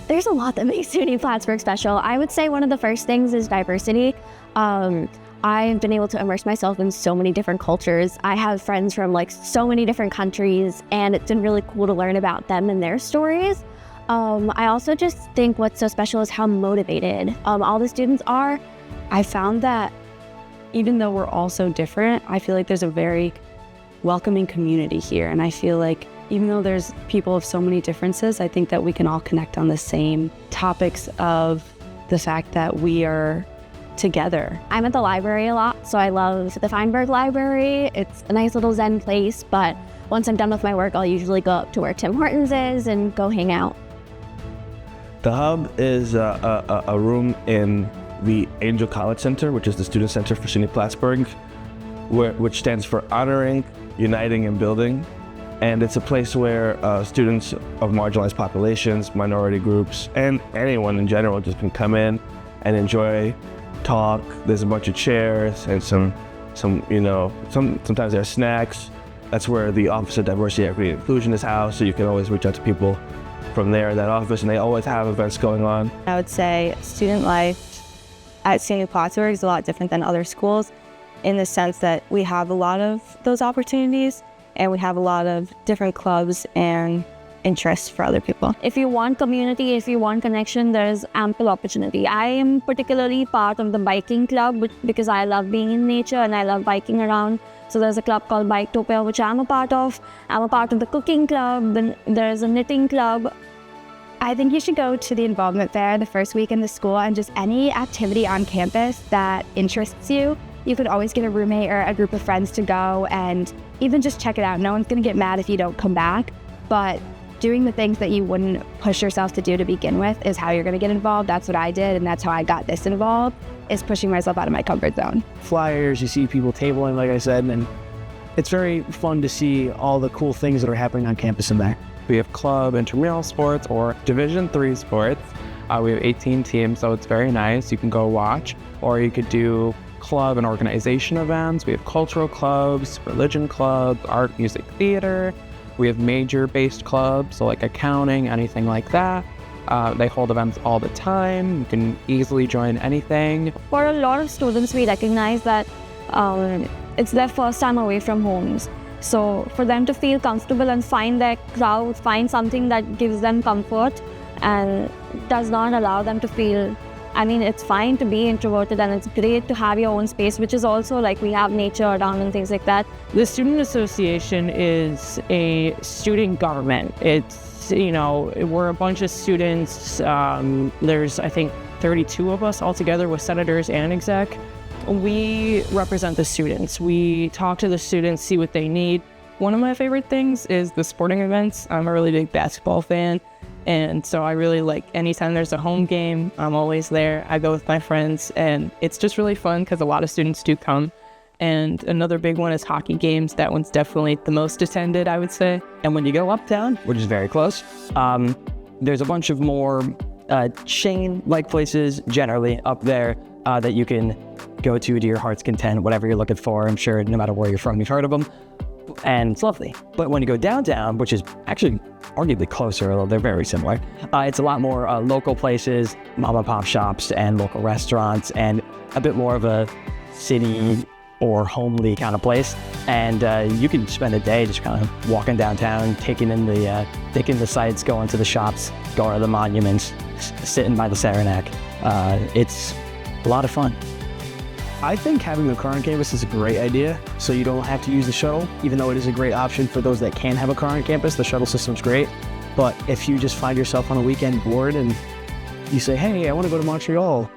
There's a lot that makes SUNY Plattsburgh special. I would say one of the first things is diversity. I've been able to immerse myself in so many different cultures. I have friends from like so many different countries, and it's been really cool to learn about them and their stories. I also just think what's so special is how motivated all the students are. I found that even though we're all so different, I feel like there's a very welcoming community here. And I feel like even though there's people of so many differences, I think that we can all connect on the same topics of the fact that we are together. I'm at the library a lot, so I love the Feinberg Library. It's a nice little zen place, but once I'm done with my work, I'll usually go up to where Tim Hortons is and go hang out. The Hub is a room in the Angel College Center, which is the student center for SUNY Plattsburgh, which stands for Honoring, Uniting, and Building. And it's a place where students of marginalized populations, minority groups, and anyone in general just can come in and enjoy, talk. There's a bunch of chairs and sometimes there's snacks. That's where the Office of Diversity, Equity, and Inclusion is housed, so you can always reach out to people from there in that office, and they always have events going on. I would say student life at SUNY Plattsburgh is a lot different than other schools in the sense that we have a lot of those opportunities and we have a lot of different clubs and interests for other people. If you want community, if you want connection, there's ample opportunity. I am particularly part of the biking club because I love being in nature and I love biking around. So there's a club called Biketopia, which I'm a part of. I'm a part of the cooking club, then there's a knitting club. I think you should go to the involvement fair the first week in the school, and just any activity on campus that interests you. You could always get a roommate or a group of friends to go and even just check it out. No one's gonna get mad if you don't come back, but doing the things that you wouldn't push yourself to do to begin with is how you're gonna get involved. That's what I did, and that's how I got this involved, is pushing myself out of my comfort zone. Flyers, you see people tabling, like I said, and it's very fun to see all the cool things that are happening on campus in there. We have club, intramural sports, or Division III sports. We have 18 teams, so it's very nice. You can go watch, or you could do club and organization events. We have cultural clubs, religion clubs, art, music, theater. We have major-based clubs, so like accounting, anything like that. They hold events all the time. You can easily join anything. For a lot of students, we recognize that it's their first time away from homes. So for them to feel comfortable and find their crowd, find something that gives them comfort and does not allow them to feel, it's fine to be introverted and it's great to have your own space, which is also like we have nature around and things like that. The Student Association is a student government. It's, we're a bunch of students. There's, I think, 32 of us altogether with senators and exec. We represent the students. We talk to the students, see what they need. One of my favorite things is the sporting events. I'm a really big basketball fan, and so I really like anytime there's a home game, I'm always there. I go with my friends, and it's just really fun because a lot of students do come. And another big one is hockey games. That one's definitely the most attended, I would say. And when you go uptown, which is very close, there's a bunch of more chain-like places generally up there that you can go to your heart's content, whatever you're looking for. I'm sure no matter where you're from, you've heard of them. And it's lovely. But when you go downtown, which is actually arguably closer, although they're very similar, it's a lot more local places, mom and pop shops and local restaurants, and a bit more of a city or homely kind of place. And you can spend a day just kind of walking downtown, taking in the sights, going to the shops, going to the monuments, sitting by the Saranac. It's a lot of fun. I think having a car on campus is a great idea, so you don't have to use the shuttle. Even though it is a great option for those that can have a car on campus, the shuttle system's great. But if you just find yourself on a weekend bored and you say, hey, I want to go to Montreal.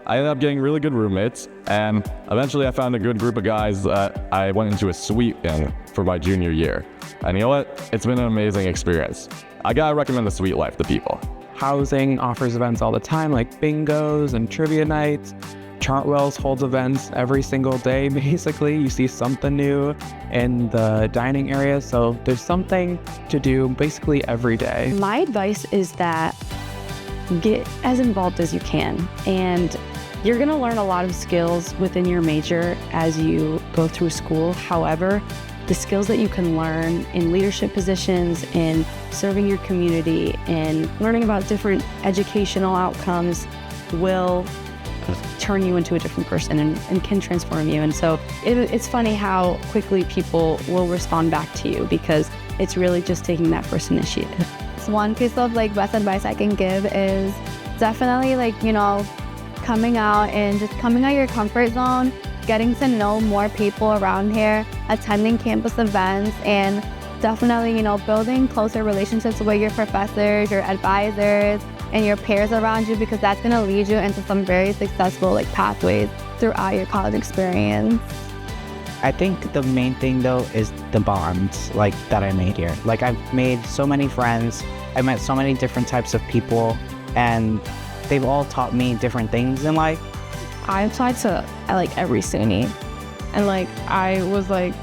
I ended up getting really good roommates, and eventually I found a good group of guys that I went into a suite in for my junior year. And you know what? It's been an amazing experience. I gotta recommend the suite life to people. Housing offers events all the time, like bingos and trivia nights. Chartwell's holds events every single day, basically. You see something new in the dining area, so there's something to do basically every day. My advice is that get as involved as you can, and you're gonna learn a lot of skills within your major as you go through school. However, the skills that you can learn in leadership positions, in serving your community, in learning about different educational outcomes will turn you into a different person and can transform you. And so it's funny how quickly people will respond back to you because it's really just taking that first initiative. One piece of like best advice I can give is definitely like, you know, coming out and just coming out of your comfort zone, getting to know more people around here, attending campus events, and definitely, you know, building closer relationships with your professors, your advisors, and your peers around you, because that's going to lead you into some very successful like pathways throughout your college experience. I think the main thing though is the bonds like that I made here. Like I've made so many friends, I met so many different types of people, and they've all taught me different things in life. I applied to like every SUNY, and like I was like,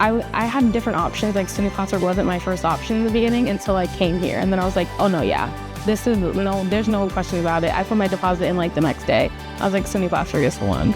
I had different options. Like SUNY Plattsburgh wasn't my first option in the beginning until I came here, and then I was like, oh no, yeah, this is no, there's no question about it. I put my deposit in like the next day. I was like, SUNY Plattsburgh is the one.